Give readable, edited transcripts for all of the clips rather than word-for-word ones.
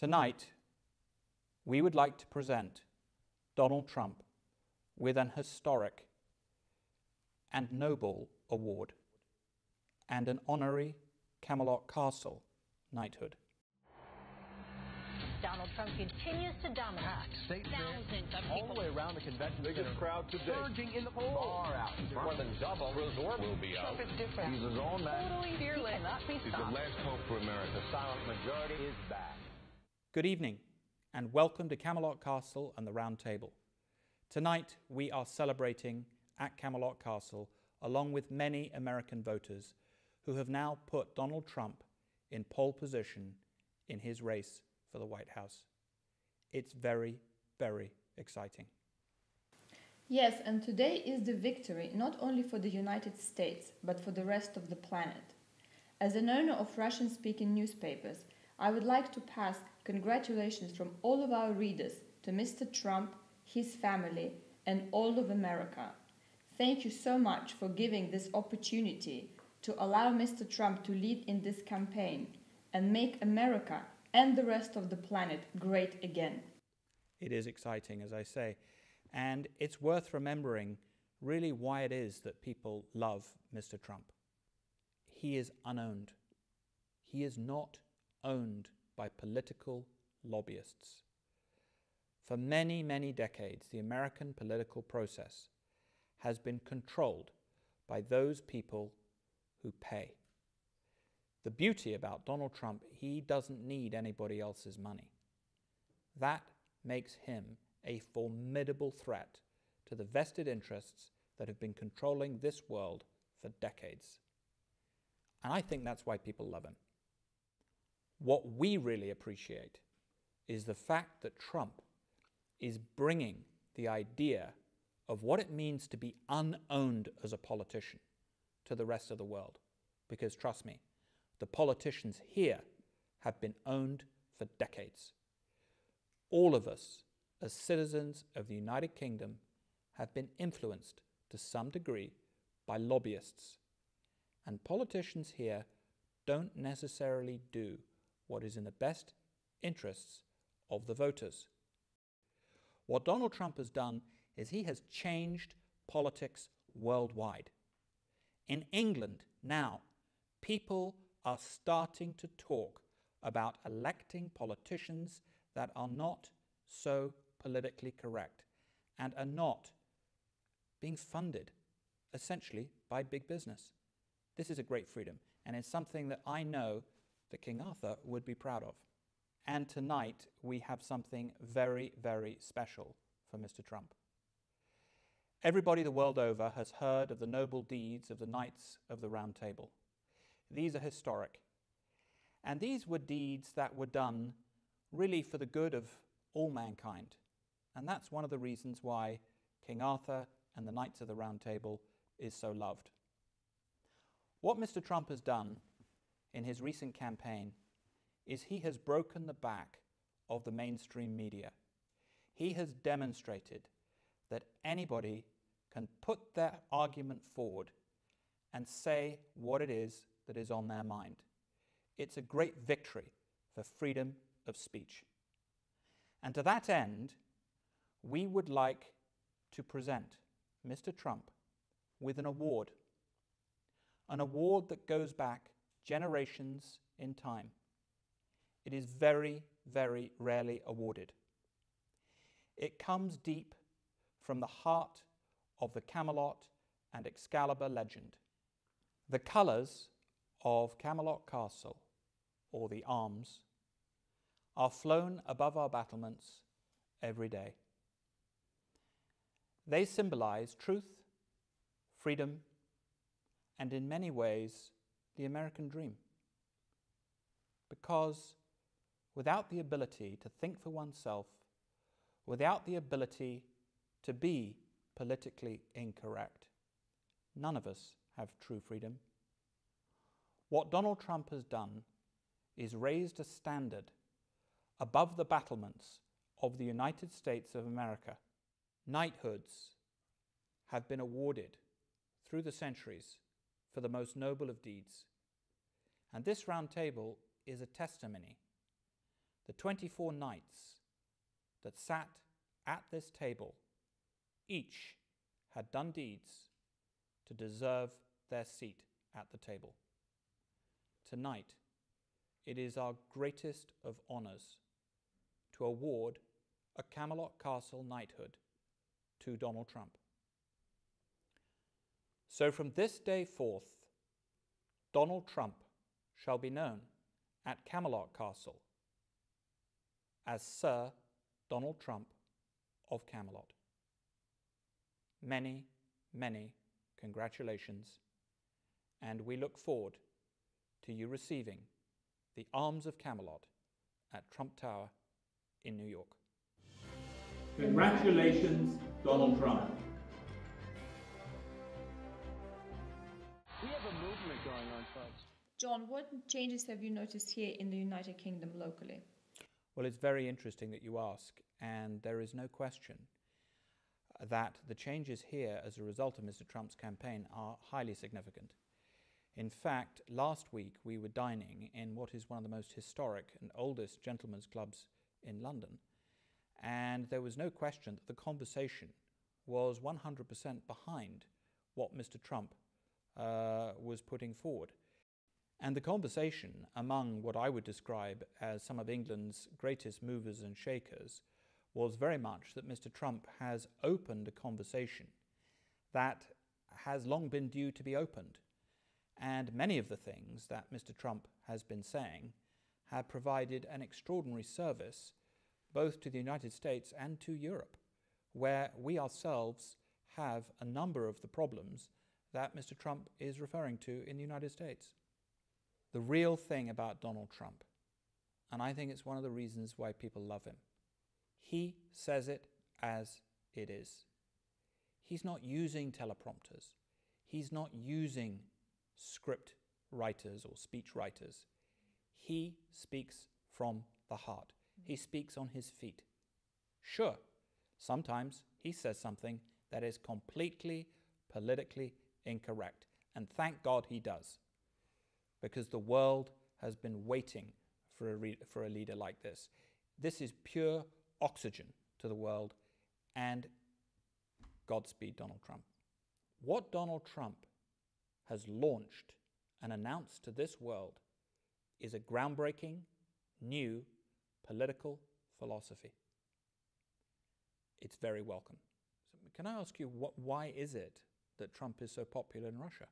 Tonight, we would like to present Donald Trump with an historic and noble award and an honorary Camelot Castle knighthood. Donald Trump continues to dominate. Thousands of all people the way around the convention biggest center, crowd today. surging in the polls. Far out. More than double. Resort will be out. Trump is different. He's his own man. totally fearless. He cannot be He's the stopped. last hope for America. The silent majority is back. Good evening and welcome to Camelot Castle and the Round Table. Tonight we are celebrating at Camelot Castle along with many American voters who have now put Donald Trump in pole position in his race for the White House. It's very, very exciting. Yes, and today is the victory not only for the United States, but for the rest of the planet. As an owner of Russian-speaking newspapers, I would like to pass congratulations from all of our readers to Mr. Trump, his family, and all of America. Thank you so much for giving this opportunity to allow Mr. Trump to lead in this campaign and make America and the rest of the planet great again. It is exciting, as I say, and it's worth remembering really why it is that people love Mr. Trump. He is unowned. He is not owned by political lobbyists. For many, many decades, the American political process has been controlled by those people who pay. The beauty about Donald Trump, he doesn't need anybody else's money. That makes him a formidable threat to the vested interests that have been controlling this world for decades. And I think that's why people love him. What we really appreciate is the fact that Trump is bringing the idea of what it means to be unowned as a politician to the rest of the world. Because trust me, the politicians here have been owned for decades. All of us, as citizens of the United Kingdom, have been influenced to some degree by lobbyists. And politicians here don't necessarily do what is in the best interests of the voters. What Donald Trump has done is he has changed politics worldwide. In England now, people are starting to talk about electing politicians that are not so politically correct and are not being funded essentially by big business. This is a great freedom, and it's something that I know that King Arthur would be proud of. And tonight we have something very, very special for Mr. Trump. Everybody the world over has heard of the noble deeds of the Knights of the Round Table. These are historic. And these were deeds that were done really for the good of all mankind. And that's one of the reasons why King Arthur and the Knights of the Round Table is so loved. What Mr. Trump has done in his recent campaign is he has broken the back of the mainstream media. He has demonstrated that anybody can put their argument forward and say what it is that is on their mind. It's a great victory for freedom of speech. And to that end, we would like to present Mr. Trump with an award that goes back generations in time. It is very, very rarely awarded. It comes deep from the heart of the Camelot and Excalibur legend. The colours of Camelot Castle, or the arms, are flown above our battlements every day. They symbolise truth, freedom, and in many ways, the American dream. Because without the ability to think for oneself, without the ability to be politically incorrect, none of us have true freedom. What Donald Trump has done is raised a standard above the battlements of the United States of America. Knighthoods have been awarded through the centuries for the most noble of deeds. And this round table is a testimony the 24 knights that sat at this table, each had done deeds to deserve their seat at the table. Tonight, it is our greatest of honours to award a Camelot Castle knighthood to Donald Trump. So from this day forth, Donald Trump shall be known at Camelot Castle as Sir Donald Trump of Camelot. Many, many congratulations, and we look forward to you receiving the arms of Camelot at Trump Tower in New York. Congratulations, Donald Trump. We have a movement going on, folks. John, what changes have you noticed here in the United Kingdom locally? Well, it's very interesting that you ask, and there is no question that the changes here as a result of Mr. Trump's campaign are highly significant. In fact, last week we were dining in what is one of the most historic and oldest gentlemen's clubs in London, and there was no question that the conversation was 100% behind what Mr. Trump was putting forward. And the conversation among what I would describe as some of England's greatest movers and shakers was very much that Mr. Trump has opened a conversation that has long been due to be opened. And many of the things that Mr. Trump has been saying have provided an extraordinary service both to the United States and to Europe, where we ourselves have a number of the problems that Mr. Trump is referring to in the United States. The real thing about Donald Trump, and I think it's one of the reasons why people love him, he says it as it is. He's not using teleprompters. He's not using script writers or speech writers. He speaks from the heart. He speaks on his feet. Sure, sometimes he says something that is completely politically incorrect, and thank God he does, because the world has been waiting for a leader like this. This is pure oxygen to the world, and Godspeed Donald Trump. What Donald Trump has launched and announced to this world is a groundbreaking, new political philosophy. It's very welcome. So can I ask you, why is it that Trump is so popular in Russia?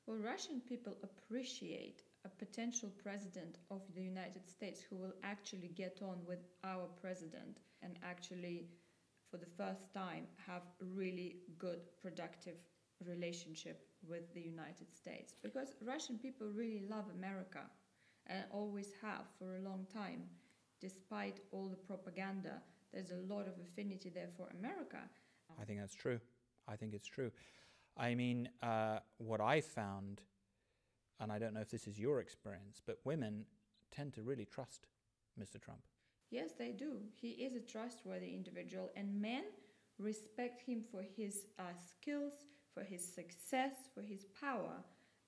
Well, Russian people appreciate a potential president of the United States who will actually get on with our president and actually, for the first time, have a really good, productive relationship with the United States. Because Russian people really love America and always have for a long time. Despite all the propaganda, there's a lot of affinity there for America. I think that's true. I think it's true. I mean, what I found, and I don't know if this is your experience, but women tend to really trust Mr. Trump. Yes, they do. He is a trustworthy individual, and men respect him for his skills, for his success, for his power.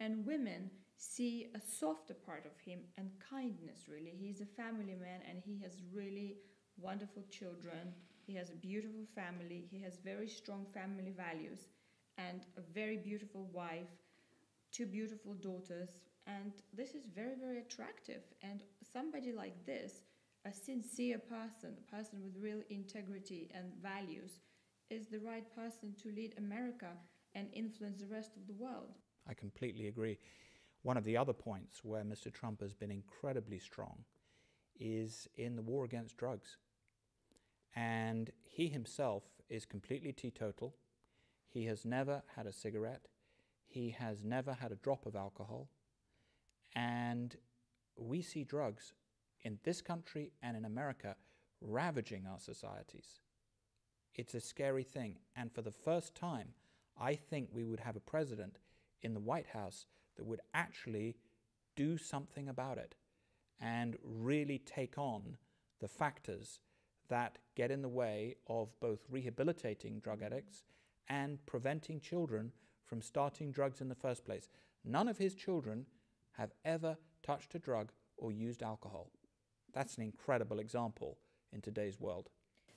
And women see a softer part of him and kindness, really. He's a family man, and he has really wonderful children. He has a beautiful family. He has very strong family values and a very beautiful wife, 2 beautiful daughters. And this is very, very attractive. And somebody like this, a sincere person, a person with real integrity and values, is the right person to lead America and influence the rest of the world. I completely agree. One of the other points where Mr. Trump has been incredibly strong is in the war against drugs. And he himself is completely teetotal. He has never had a cigarette. He has never had a drop of alcohol. And we see drugs in this country and in America ravaging our societies. It's a scary thing. And for the first time, I think we would have a president in the White House that would actually do something about it and really take on the factors that get in the way of both rehabilitating drug addicts and preventing children from starting drugs in the first place. None of his children have ever touched a drug or used alcohol. That's an incredible example in today's world.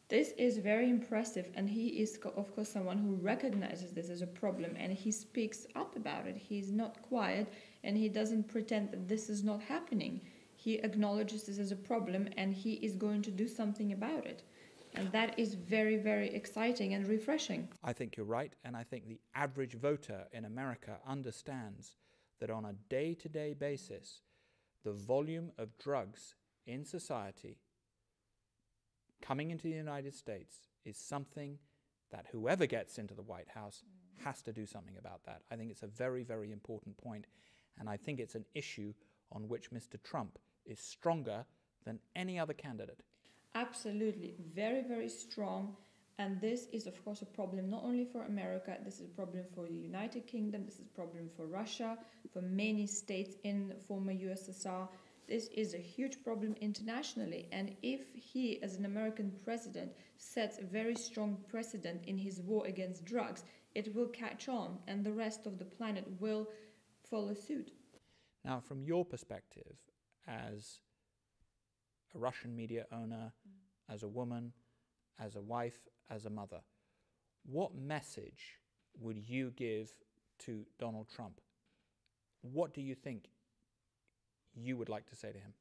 This is very impressive, and he is, of course, someone who recognizes this as a problem, and he speaks up about it. He's not quiet, and he doesn't pretend that this is not happening. He acknowledges this as a problem, and he is going to do something about it. And that is very, very exciting and refreshing. I think you're right, and I think the average voter in America understands that on a day-to-day basis, the volume of drugs in society coming into the United States is something that whoever gets into the White House has to do something about that. I think it's a very, very important point, and I think it's an issue on which Mr. Trump is stronger than any other candidate. Absolutely, very, very strong. And this is, of course, a problem not only for America, this is a problem for the United Kingdom, this is a problem for Russia, for many states in former USSR. This is a huge problem internationally. And if he, as an American president, sets a very strong precedent in his war against drugs, it will catch on and the rest of the planet will follow suit. Now, from your perspective, as a Russian media owner, as a woman, as a wife, as a mother, what message would you give to Donald Trump? What do you think you would like to say to him?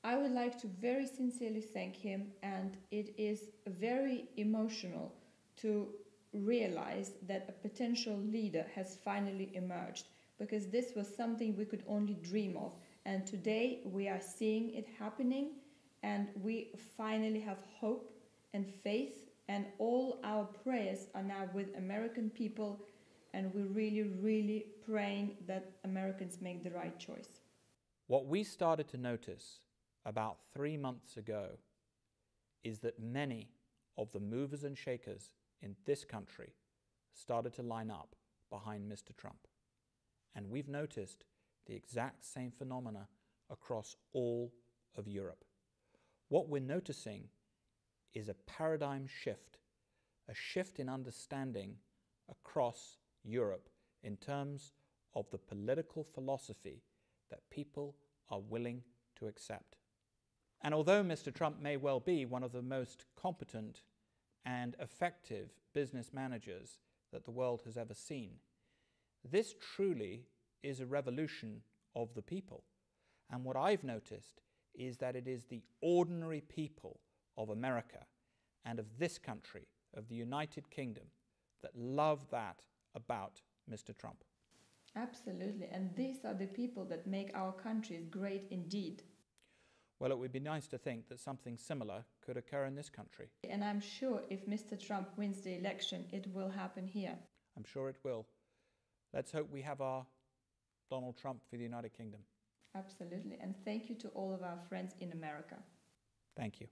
I would like to very sincerely thank him, and it is very emotional to realize that a potential leader has finally emerged, because this was something we could only dream of, and today we are seeing it happening, and we finally have hope and faith, and all our prayers are now with American people, and we're really, really praying that Americans make the right choice. What we started to notice about 3 months ago is that many of the movers and shakers in this country started to line up behind Mr. Trump. And we've noticed the exact same phenomena across all of Europe. What we're noticing is a paradigm shift, a shift in understanding across Europe in terms of the political philosophy that people are willing to accept. And although Mr. Trump may well be one of the most competent and effective business managers that the world has ever seen, this truly is a revolution of the people. And what I've noticed is that it is the ordinary people of America and of this country, of the United Kingdom, that love that about Mr. Trump. Absolutely, and these are the people that make our countries great indeed. Well, it would be nice to think that something similar could occur in this country. And I'm sure if Mr. Trump wins the election, it will happen here. I'm sure it will. Let's hope we have our Donald Trump for the United Kingdom. Absolutely, and thank you to all of our friends in America. Thank you.